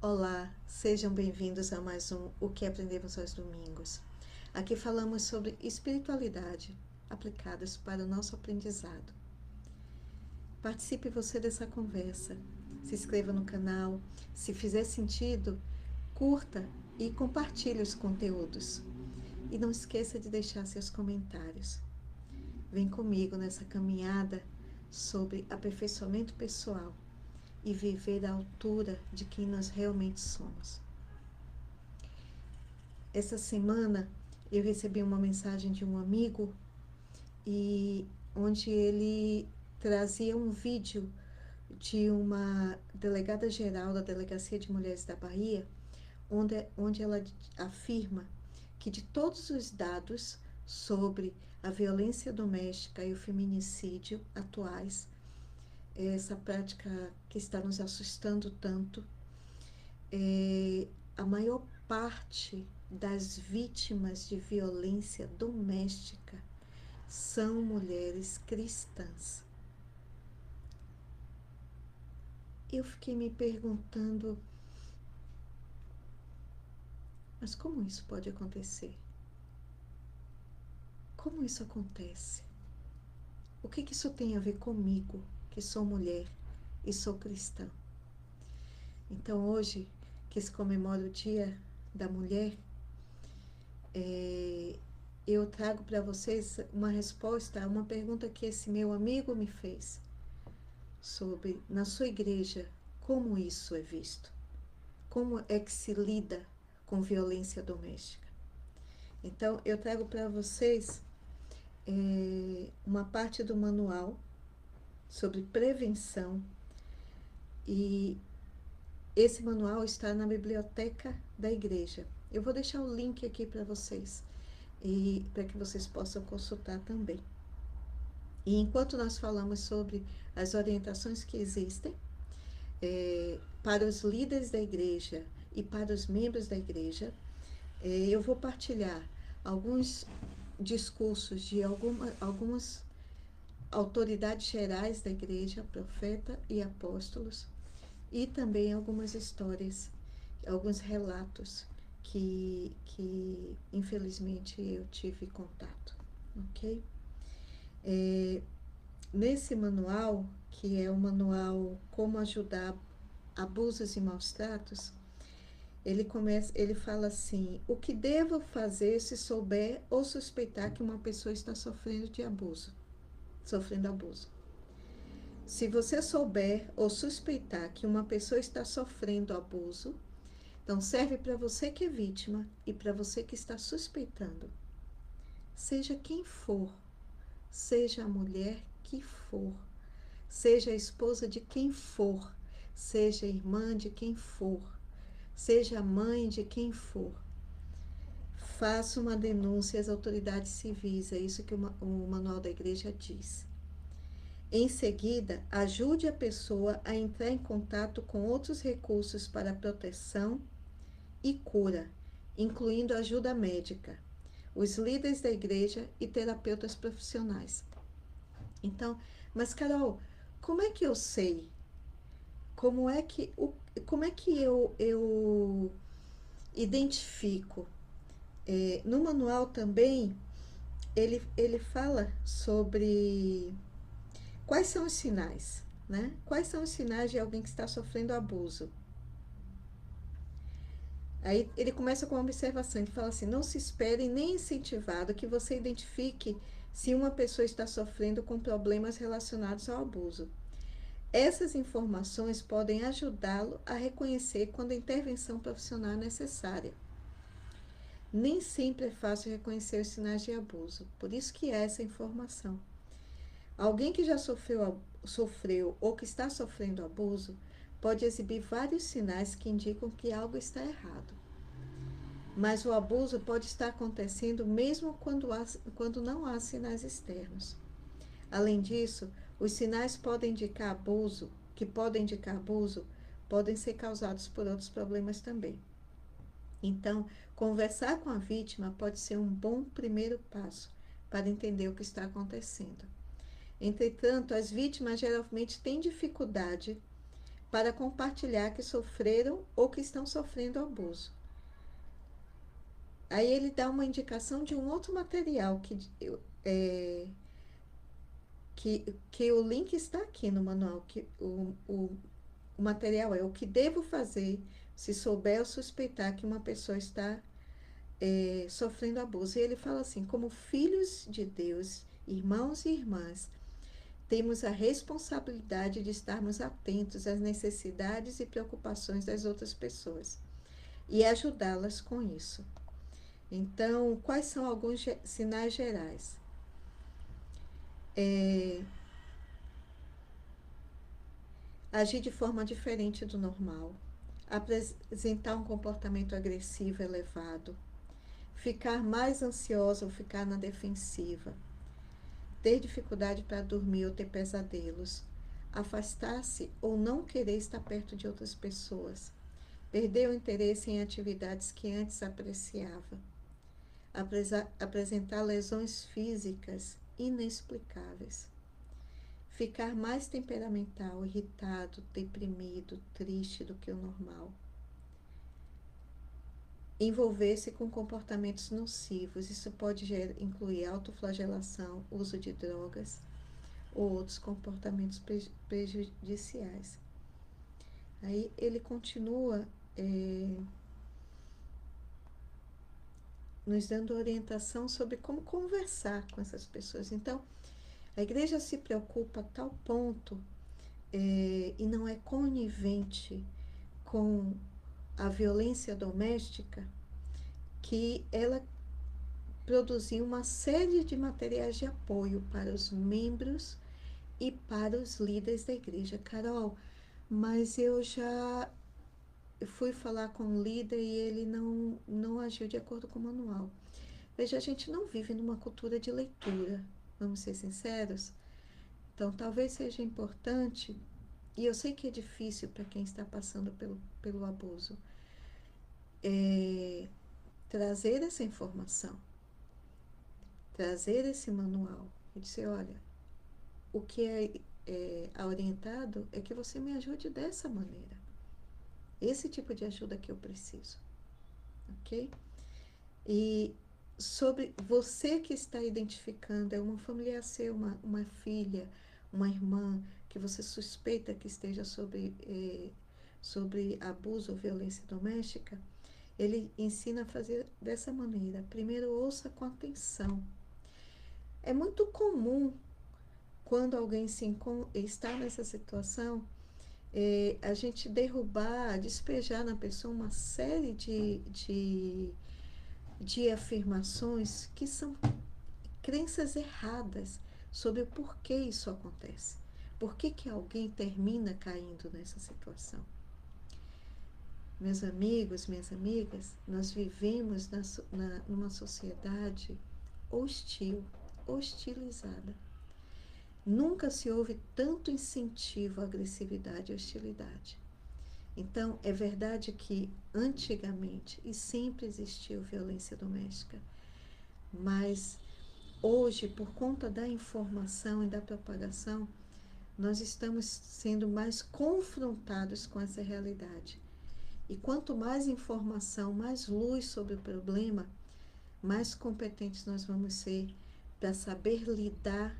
Olá, sejam bem-vindos a mais um O que aprendemos aos domingos. Aqui falamos sobre espiritualidade aplicadas para o nosso aprendizado. Participe você dessa conversa, se inscreva no canal, se fizer sentido, curta e compartilhe os conteúdos. E não esqueça de deixar seus comentários. Vem comigo nessa caminhada sobre aperfeiçoamento pessoal e viver à altura de quem nós realmente somos. Essa semana eu recebi uma mensagem de um amigo e onde ele trazia um vídeo de uma delegada geral da Delegacia de Mulheres da Bahia, onde ela afirma que de todos os dados sobre a violência doméstica e o feminicídio atuais, essa prática que está nos assustando tanto, a maior parte das vítimas de violência doméstica são mulheres cristãs. Eu fiquei me perguntando, mas como isso pode acontecer? Como isso acontece? O que isso tem a ver comigo, que sou mulher e sou cristã? Então, hoje, que se comemora o Dia da Mulher, eu trago para vocês uma resposta a uma pergunta que esse meu amigo me fez sobre, na sua igreja, como isso é visto? Como é que se lida com violência doméstica? Então, eu trago para vocês uma parte do manual sobre prevenção e esse manual está na biblioteca da igreja. Eu vou deixar o link aqui para vocês e para que vocês possam consultar também. E enquanto nós falamos sobre as orientações que existem para os líderes da igreja e para os membros da igreja, eu vou partilhar alguns discursos de algumas autoridades gerais da igreja, profeta e apóstolos, e também algumas histórias, alguns relatos que infelizmente eu tive contato, ok? Nesse manual, que é o manual Como Ajudar Abusos e Maus Tratos, ele fala assim: o que devo fazer se souber ou suspeitar que uma pessoa está sofrendo abuso? Se você souber ou suspeitar que uma pessoa está sofrendo abuso, então serve para você que é vítima e para você que está suspeitando. Seja quem for, seja a mulher que for, seja a esposa de quem for, seja a irmã de quem for, seja a mãe de quem for, faça uma denúncia às autoridades civis, é isso que o manual da igreja diz. Em seguida, ajude a pessoa a entrar em contato com outros recursos para proteção e cura, incluindo ajuda médica, os líderes da igreja e terapeutas profissionais. Então, mas Carol, como é que eu sei? Como é que eu identifico? No manual também, ele fala sobre quais são os sinais, né? Quais são os sinais de alguém que está sofrendo abuso? Aí ele começa com uma observação, ele fala assim: não se espere nem incentivado que você identifique se uma pessoa está sofrendo com problemas relacionados ao abuso. Essas informações podem ajudá-lo a reconhecer quando a intervenção profissional é necessária. Nem sempre é fácil reconhecer os sinais de abuso, por isso que há essa informação. Alguém que já sofreu ou que está sofrendo abuso pode exibir vários sinais que indicam que algo está errado. Mas o abuso pode estar acontecendo mesmo quando não há sinais externos. Além disso, os sinais que podem indicar abuso, podem ser causados por outros problemas também. Então, conversar com a vítima pode ser um bom primeiro passo para entender o que está acontecendo. Entretanto, as vítimas geralmente têm dificuldade para compartilhar que sofreram ou que estão sofrendo abuso. Aí ele dá uma indicação de um outro material é, que o link está aqui no manual, que o material é o que devo fazer se souber ou suspeitar que uma pessoa está sofrendo abuso. E ele fala assim: como filhos de Deus, irmãos e irmãs, temos a responsabilidade de estarmos atentos às necessidades e preocupações das outras pessoas e ajudá-las com isso. Então, quais são alguns sinais gerais? Agir de forma diferente do normal, apresentar um comportamento agressivo elevado, ficar mais ansiosa ou ficar na defensiva, ter dificuldade para dormir ou ter pesadelos, afastar-se ou não querer estar perto de outras pessoas, perder o interesse em atividades que antes apreciava, apresentar lesões físicas inexplicáveis, ficar mais temperamental, irritado, deprimido, triste do que o normal, envolver-se com comportamentos nocivos. Isso pode incluir autoflagelação, uso de drogas ou outros comportamentos prejudiciais. Aí ele continua nos dando orientação sobre como conversar com essas pessoas. Então, a igreja se preocupa a tal ponto e não é conivente com a violência doméstica, que ela produziu uma série de materiais de apoio para os membros e para os líderes da igreja. Carol, mas eu já fui falar com o líder e ele não agiu de acordo com o manual. Veja, a gente não vive numa cultura de leitura, vamos ser sinceros. Então, talvez seja importante, e eu sei que é difícil para quem está passando pelo abuso, trazer essa informação, trazer esse manual e dizer: olha, o que é orientado é que você me ajude dessa maneira. Esse tipo de ajuda que eu preciso, ok? E sobre você que está identificando, é uma familiar seu, uma filha, uma irmã, que você suspeita que esteja sobre abuso ou violência doméstica, ele ensina a fazer dessa maneira. Primeiro, ouça com atenção. É muito comum, quando alguém está nessa situação, a gente despejar na pessoa uma série de afirmações que são crenças erradas sobre o porquê isso acontece. Por que alguém termina caindo nessa situação? Meus amigos, minhas amigas, nós vivemos numa sociedade hostil, hostilizada. Nunca se houve tanto incentivo à agressividade e hostilidade. Então, é verdade que antigamente e sempre existiu violência doméstica, mas hoje, por conta da informação e da propagação, nós estamos sendo mais confrontados com essa realidade. E quanto mais informação, mais luz sobre o problema, mais competentes nós vamos ser para saber lidar,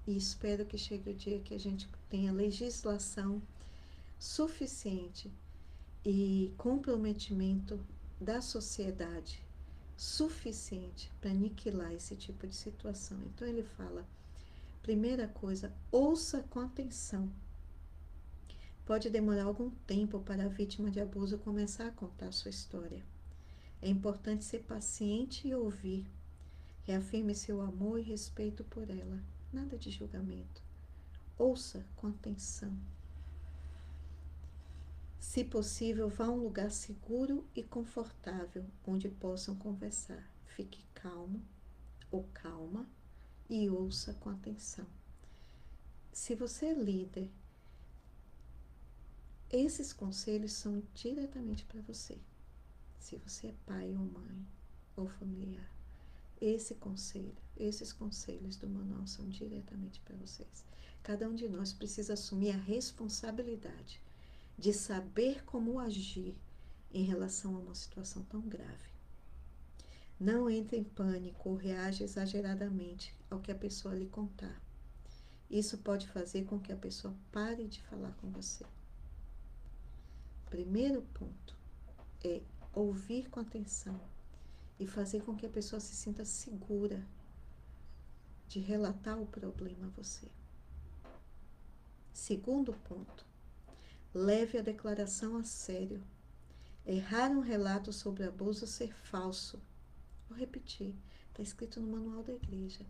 e espero que chegue o dia que a gente tenha legislação suficiente e comprometimento da sociedade suficiente para aniquilar esse tipo de situação. Então ele fala, primeira coisa, ouça com atenção. Pode demorar algum tempo para a vítima de abuso começar a contar a sua história. É importante ser paciente e ouvir. Reafirme seu amor e respeito por ela. Nada de julgamento. Ouça com atenção. Se possível, vá a um lugar seguro e confortável, onde possam conversar. Fique calmo ou calma e ouça com atenção. Se você é líder, esses conselhos são diretamente para você. Se você é pai ou mãe ou familiar, esses conselhos do manual são diretamente para vocês. Cada um de nós precisa assumir a responsabilidade de saber como agir em relação a uma situação tão grave. Não entre em pânico ou reaja exageradamente ao que a pessoa lhe contar. Isso pode fazer com que a pessoa pare de falar com você. Primeiro ponto é ouvir com atenção e fazer com que a pessoa se sinta segura de relatar o problema a você. Segundo ponto, leve a declaração a sério. Errar um relato sobre abuso ser falso. Vou repetir, está escrito no manual da igreja.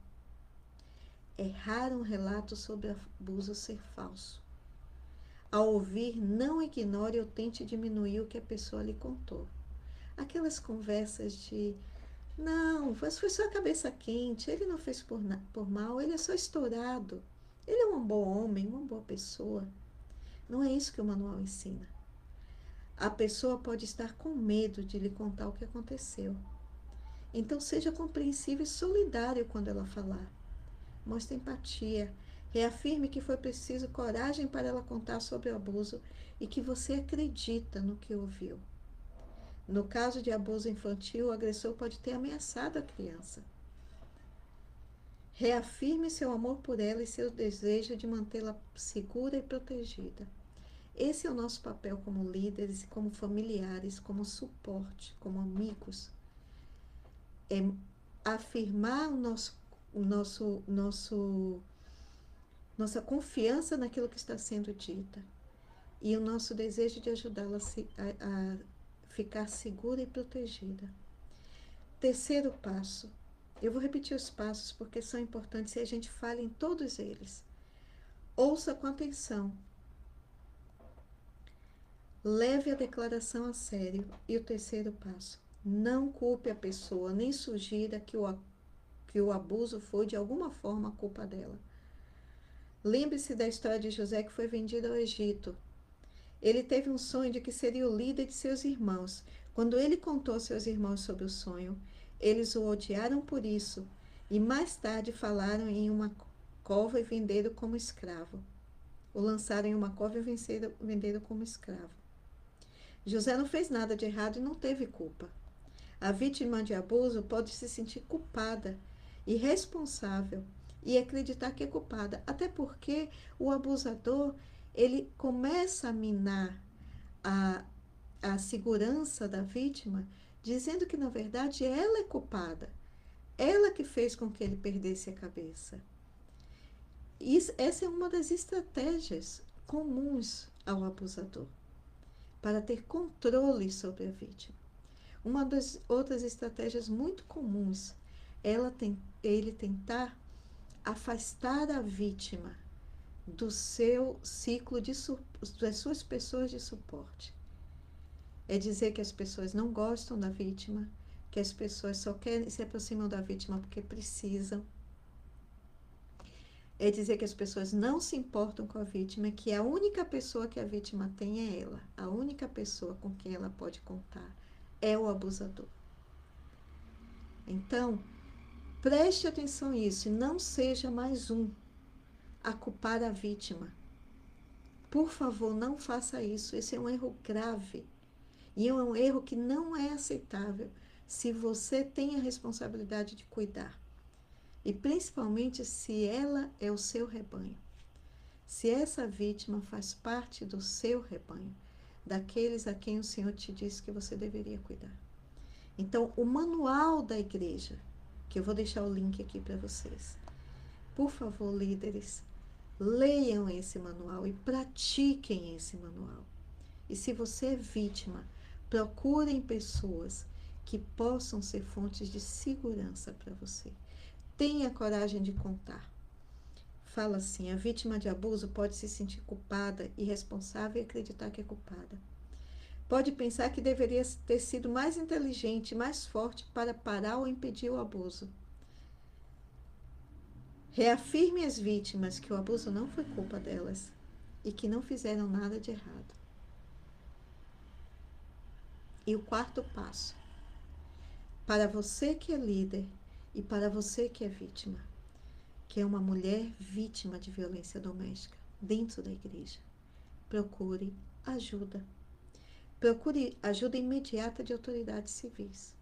Errar um relato sobre abuso ser falso. Ao ouvir, não ignore ou tente diminuir o que a pessoa lhe contou. Aquelas conversas de, não, foi só a cabeça quente, ele não fez por mal, ele é só estourado. Ele é um bom homem, uma boa pessoa. Não é isso que o manual ensina. A pessoa pode estar com medo de lhe contar o que aconteceu. Então, seja compreensível e solidário quando ela falar. Mostre empatia. Reafirme que foi preciso coragem para ela contar sobre o abuso e que você acredita no que ouviu. No caso de abuso infantil, o agressor pode ter ameaçado a criança. Reafirme seu amor por ela e seu desejo de mantê-la segura e protegida. Esse é o nosso papel como líderes, como familiares, como suporte, como amigos. É afirmar nossa confiança naquilo que está sendo dita e o nosso desejo de ajudá-la a ficar segura e protegida. Terceiro passo. Eu vou repetir os passos porque são importantes e a gente fala em todos eles. Ouça com atenção. Leve a declaração a sério. E o terceiro passo. Não culpe a pessoa, nem sugira que o abuso foi de alguma forma culpa dela. Lembre-se da história de José que foi vendido ao Egito. Ele teve um sonho de que seria o líder de seus irmãos. Quando ele contou aos seus irmãos sobre o sonho, eles o odiaram por isso e mais tarde falaram em uma cova e venderam como escravo. O lançaram em uma cova e venderam como escravo. José não fez nada de errado e não teve culpa. A vítima de abuso pode se sentir culpada e responsável e acreditar que é culpada, até porque o abusador, ele começa a minar a segurança da vítima, dizendo que, na verdade, ela é culpada. Ela que fez com que ele perdesse a cabeça. Essa é uma das estratégias comuns ao abusador, para ter controle sobre a vítima. Uma das outras estratégias muito comuns é ele tentar afastar a vítima do seu ciclo das suas pessoas de suporte. É dizer que as pessoas não gostam da vítima, que as pessoas só se aproximam da vítima porque precisam. É dizer que as pessoas não se importam com a vítima, que a única pessoa que a vítima tem é ela. A única pessoa com quem ela pode contar é o abusador. Então, preste atenção nisso e não seja mais um a culpar a vítima. Por favor, não faça isso. Esse é um erro grave. E é um erro que não é aceitável se você tem a responsabilidade de cuidar. E principalmente se ela é o seu rebanho. Se essa vítima faz parte do seu rebanho, daqueles a quem o Senhor te disse que você deveria cuidar. Então, o manual da igreja, que eu vou deixar o link aqui para vocês. Por favor, líderes, leiam esse manual e pratiquem esse manual. E se você é vítima, procurem pessoas que possam ser fontes de segurança para você. Tenha coragem de contar. Fala assim, a vítima de abuso pode se sentir culpada e responsável e acreditar que é culpada. Pode pensar que deveria ter sido mais inteligente, mais forte para parar ou impedir o abuso. Reafirme às vítimas que o abuso não foi culpa delas e que não fizeram nada de errado. E o quarto passo, para você que é líder e para você que é vítima, que é uma mulher vítima de violência doméstica dentro da igreja, procure ajuda. Procure ajuda imediata de autoridades civis.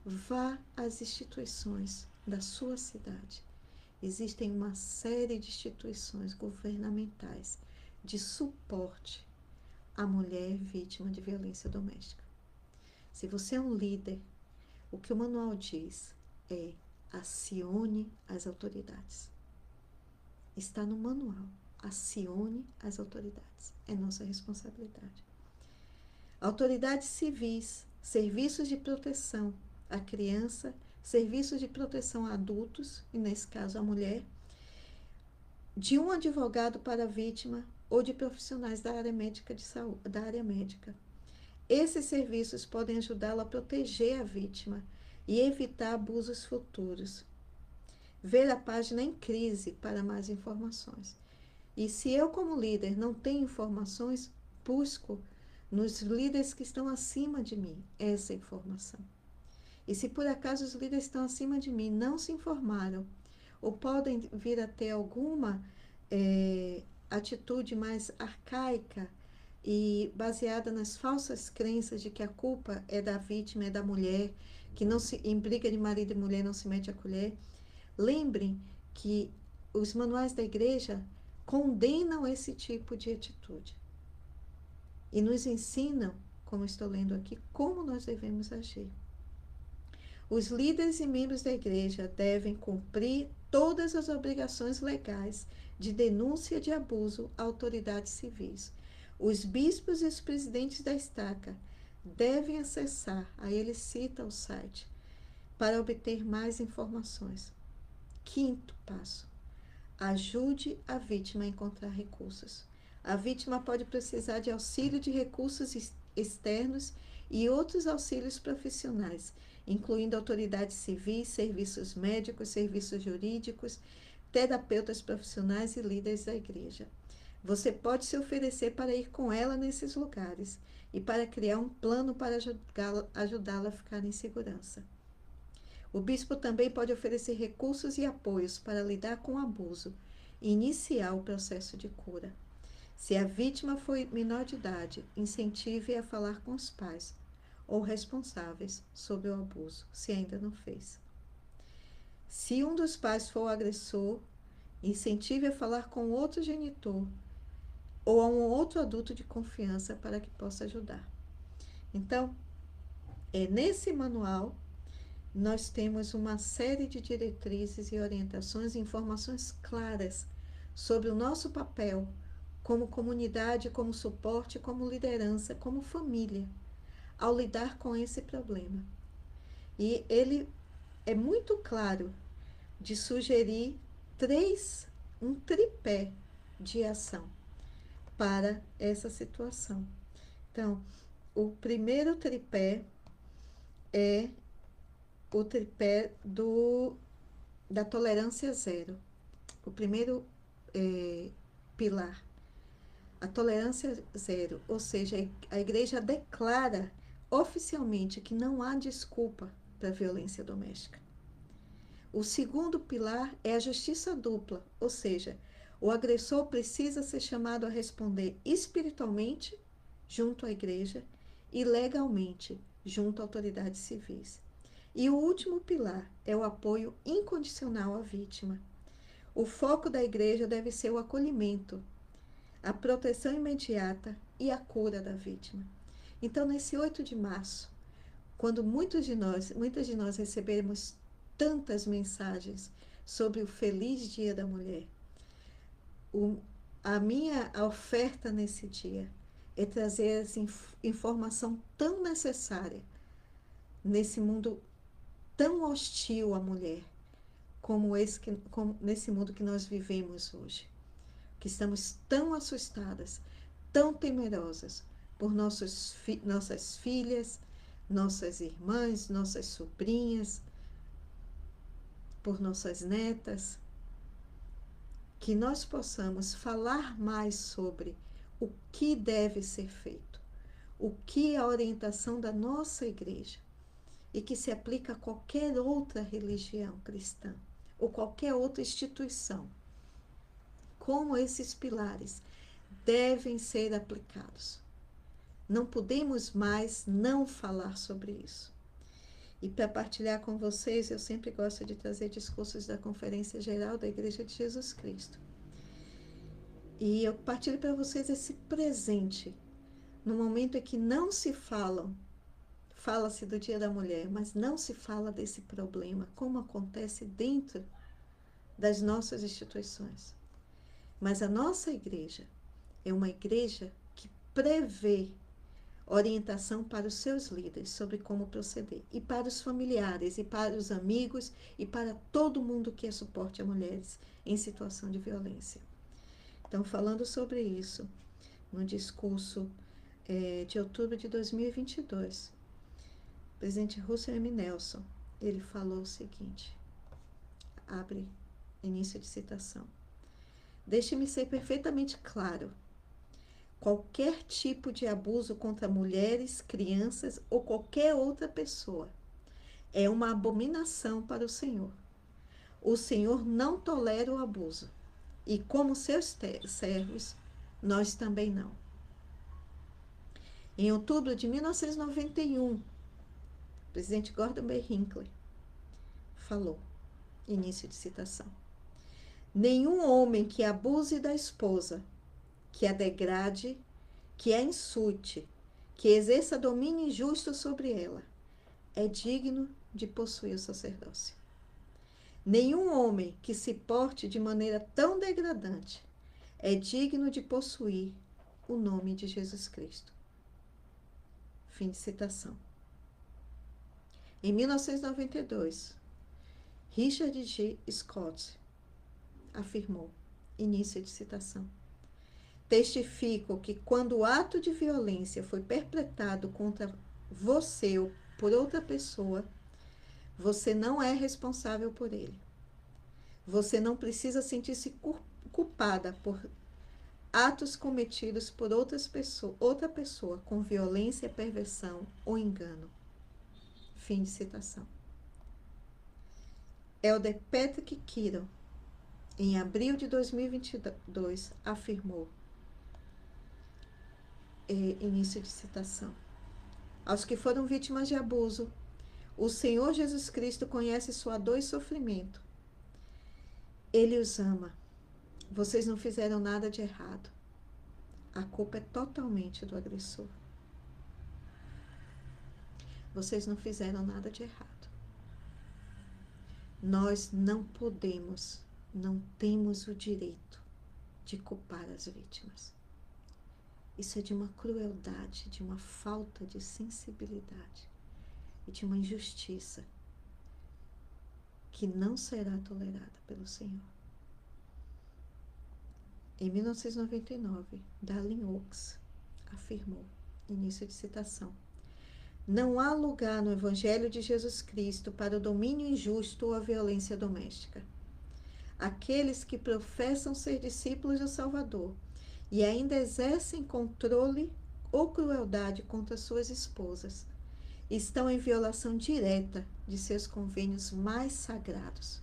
Vá às instituições da sua cidade. Existem uma série de instituições governamentais de suporte à mulher vítima de violência doméstica. Se você é um líder, o que o manual diz é: acione as autoridades. Está no manual. Acione as autoridades. É nossa responsabilidade. Autoridades civis, serviços de proteção à criança, serviços de proteção a adultos, e nesse caso a mulher, de um advogado para a vítima ou de profissionais da área médica de saúde, da área médica. Esses serviços podem ajudá-lo a proteger a vítima e evitar abusos futuros. Ver a página Em Crise para mais informações. E se eu, como líder, não tenho informações, busco nos líderes que estão acima de mim essa informação. E se por acaso os líderes que estão acima de mim não se informaram, ou podem vir a ter alguma atitude mais arcaica e baseada nas falsas crenças de que a culpa é da vítima, é da mulher, que não se, em briga de marido e mulher não se mete a colher, lembrem que os manuais da igreja condenam esse tipo de atitude e nos ensinam, como estou lendo aqui, como nós devemos agir. Os líderes e membros da igreja devem cumprir todas as obrigações legais de denúncia de abuso a autoridades civis. Os bispos e os presidentes da estaca devem acessar, aí ele cita o site, para obter mais informações. Quinto passo: ajude a vítima a encontrar recursos. A vítima pode precisar de auxílio de recursos externos e outros auxílios profissionais, incluindo autoridades civis, serviços médicos, serviços jurídicos, terapeutas profissionais e líderes da igreja. Você pode se oferecer para ir com ela nesses lugares e para criar um plano para ajudá-la a ficar em segurança. O bispo também pode oferecer recursos e apoios para lidar com o abuso e iniciar o processo de cura. Se a vítima foi menor de idade, incentive-a a falar com os pais ou responsáveis sobre o abuso, se ainda não fez. Se um dos pais for o agressor, incentive a falar com outro genitor ou a um outro adulto de confiança para que possa ajudar. Então, nesse manual, nós temos uma série de diretrizes e orientações e informações claras sobre o nosso papel como comunidade, como suporte, como liderança, como família, ao lidar com esse problema. E ele é muito claro de sugerir um tripé de ação para essa situação. Então, o primeiro tripé é o tripé da tolerância zero. O primeiro pilar, a tolerância zero, ou seja, a igreja declara oficialmente que não há desculpa para a violência doméstica. O segundo pilar é a justiça dupla, ou seja, o agressor precisa ser chamado a responder espiritualmente junto à igreja e legalmente junto a autoridades civis. E o último pilar é o apoio incondicional à vítima. O foco da igreja deve ser o acolhimento, a proteção imediata e a cura da vítima. Então, nesse 8 de março, quando muitas de nós recebemos tantas mensagens sobre o feliz Dia da Mulher, a minha oferta nesse dia é trazer essa informação tão necessária nesse mundo tão hostil à mulher, como nesse mundo que nós vivemos hoje, que estamos tão assustadas, tão temerosas por nossas filhas, nossas irmãs, nossas sobrinhas, por nossas netas, que nós possamos falar mais sobre o que deve ser feito, o que é a orientação da nossa igreja, e que se aplica a qualquer outra religião cristã ou qualquer outra instituição. Como esses pilares devem ser aplicados. Não podemos mais não falar sobre isso. E para partilhar com vocês, eu sempre gosto de trazer discursos da Conferência Geral da Igreja de Jesus Cristo. E eu partilho para vocês esse presente, no momento em que não se fala-se do Dia da Mulher, mas não se fala desse problema, como acontece dentro das nossas instituições. Mas a nossa igreja é uma igreja que prevê orientação para os seus líderes sobre como proceder, e para os familiares, e para os amigos, e para todo mundo que é suporte a mulheres em situação de violência. Então, falando sobre isso, no discurso de outubro de 2022, o presidente Russell M. Nelson, ele falou o seguinte, abre início de citação: deixe-me ser perfeitamente claro. Qualquer tipo de abuso contra mulheres, crianças ou qualquer outra pessoa é uma abominação para o Senhor. O Senhor não tolera o abuso. E como seus servos, nós também não. Em outubro de 1991, o presidente Gordon B. Hinckley falou, início de citação: nenhum homem que abuse da esposa, que a degrade, que a insulte, que exerça domínio injusto sobre ela, é digno de possuir o sacerdócio. Nenhum homem que se porte de maneira tão degradante é digno de possuir o nome de Jesus Cristo. Fim de citação. Em 1992, Richard G. Scott afirmou, início de citação: testifico que quando o ato de violência foi perpetrado contra você ou por outra pessoa, você não é responsável por ele. Você não precisa sentir-se culpada por atos cometidos por outra pessoa com violência, perversão ou engano. Fim de citação. Elder Patrick Kidon, em abril de 2022, afirmou, início de citação: aos que foram vítimas de abuso, o Senhor Jesus Cristo conhece sua dor e sofrimento. Ele os ama. Vocês não fizeram nada de errado. A culpa é totalmente do agressor. Vocês não fizeram nada de errado. Nós não podemos, não temos o direito de culpar as vítimas. Isso é de uma crueldade, de uma falta de sensibilidade e de uma injustiça que não será tolerada pelo Senhor. Em 1999, Darlene Oaks afirmou, início de citação: não há lugar no Evangelho de Jesus Cristo para o domínio injusto ou a violência doméstica. Aqueles que professam ser discípulos do Salvador e ainda exercem controle ou crueldade contra suas esposas estão em violação direta de seus convênios mais sagrados.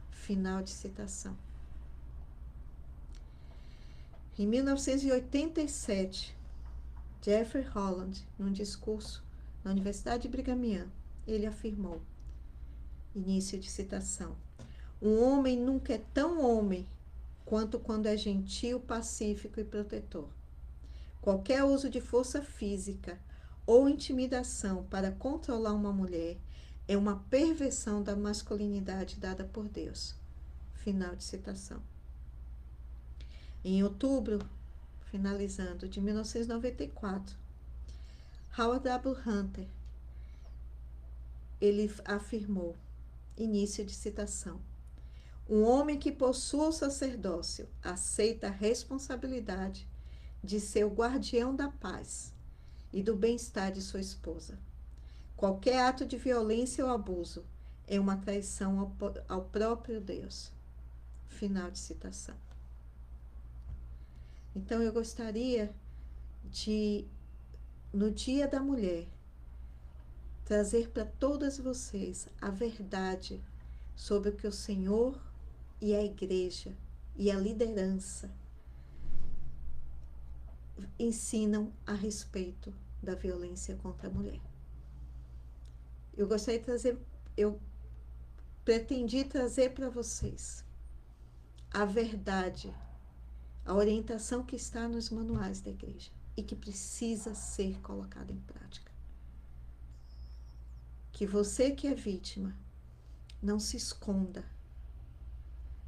Final de citação. Em 1987, Jeffrey Holland, num discurso na Universidade de Brigham Young, ele afirmou, início de citação: um homem nunca é tão homem quanto quando é gentil, pacífico e protetor. Qualquer uso de força física ou intimidação para controlar uma mulher é uma perversão da masculinidade dada por Deus. Final de citação. Em outubro, finalizando, de 1994, Howard W. Hunter, ele afirmou, início de citação: um homem que possua o sacerdócio aceita a responsabilidade de ser o guardião da paz e do bem-estar de sua esposa. Qualquer ato de violência ou abuso é uma traição ao próprio Deus. Final de citação. Então, eu gostaria de, no Dia da Mulher, trazer para todas vocês a verdade sobre o que o Senhor e a igreja e a liderança ensinam a respeito da violência contra a mulher. Eu gostaria de trazer, eu pretendi trazer para vocês a verdade, a orientação que está nos manuais da igreja e que precisa ser colocada em prática. Que você que é vítima não se esconda,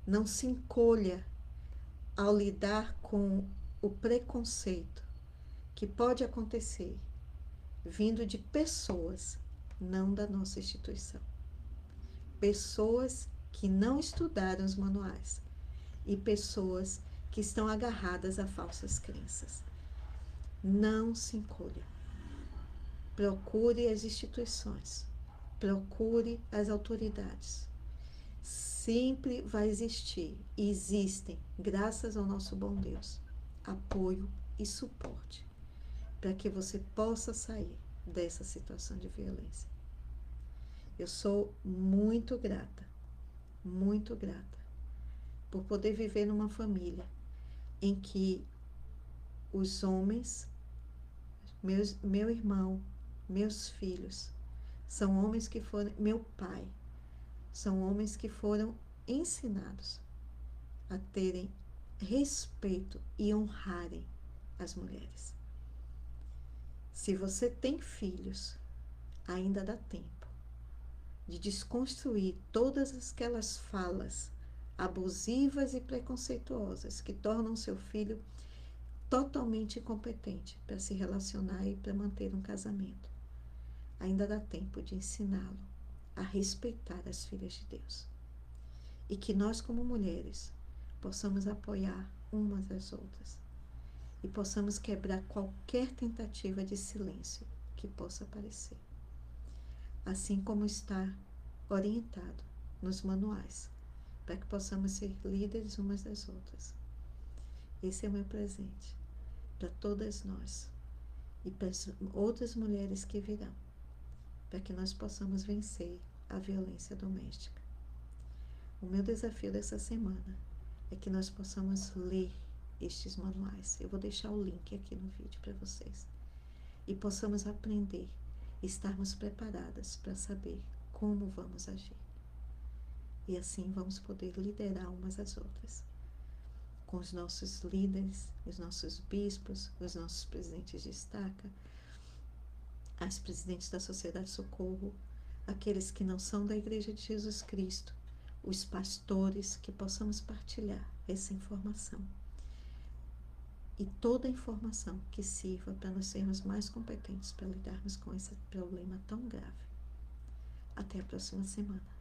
não se encolha ao lidar com o preconceito que pode acontecer vindo de pessoas, não da nossa instituição. Pessoas que não estudaram os manuais e pessoas que estão agarradas a falsas crenças. Não se encolha. Procure as instituições. Procure as autoridades. Sempre vai existir, e existem, graças ao nosso bom Deus, apoio e suporte para que você possa sair dessa situação de violência. Eu sou muito grata por poder viver numa família em que os homens, meu irmão, meus filhos, são homens que foram, meu pai, são homens que foram ensinados a terem respeito e honrarem as mulheres. Se você tem filhos, ainda dá tempo de desconstruir todas aquelas falas abusivas e preconceituosas que tornam seu filho totalmente incompetente para se relacionar e para manter um casamento. Ainda dá tempo de ensiná-lo a respeitar as filhas de Deus. E que nós, como mulheres, possamos apoiar umas às outras e possamos quebrar qualquer tentativa de silêncio que possa aparecer. Assim como está orientado nos manuais, para que possamos ser líderes umas das outras. Esse é o meu presente para todas nós e para as outras mulheres que virão, para que nós possamos vencer a violência doméstica. O meu desafio dessa semana é que nós possamos ler estes manuais. Eu vou deixar o link aqui no vídeo para vocês. E possamos aprender, estarmos preparadas para saber como vamos agir. E assim vamos poder liderar umas às outras. Com os nossos líderes, os nossos bispos, os nossos presidentes de estaca, as presidentes da Sociedade Socorro, aqueles que não são da Igreja de Jesus Cristo, os pastores, que possamos partilhar essa informação. E toda a informação que sirva para nós sermos mais competentes para lidarmos com esse problema tão grave. Até a próxima semana.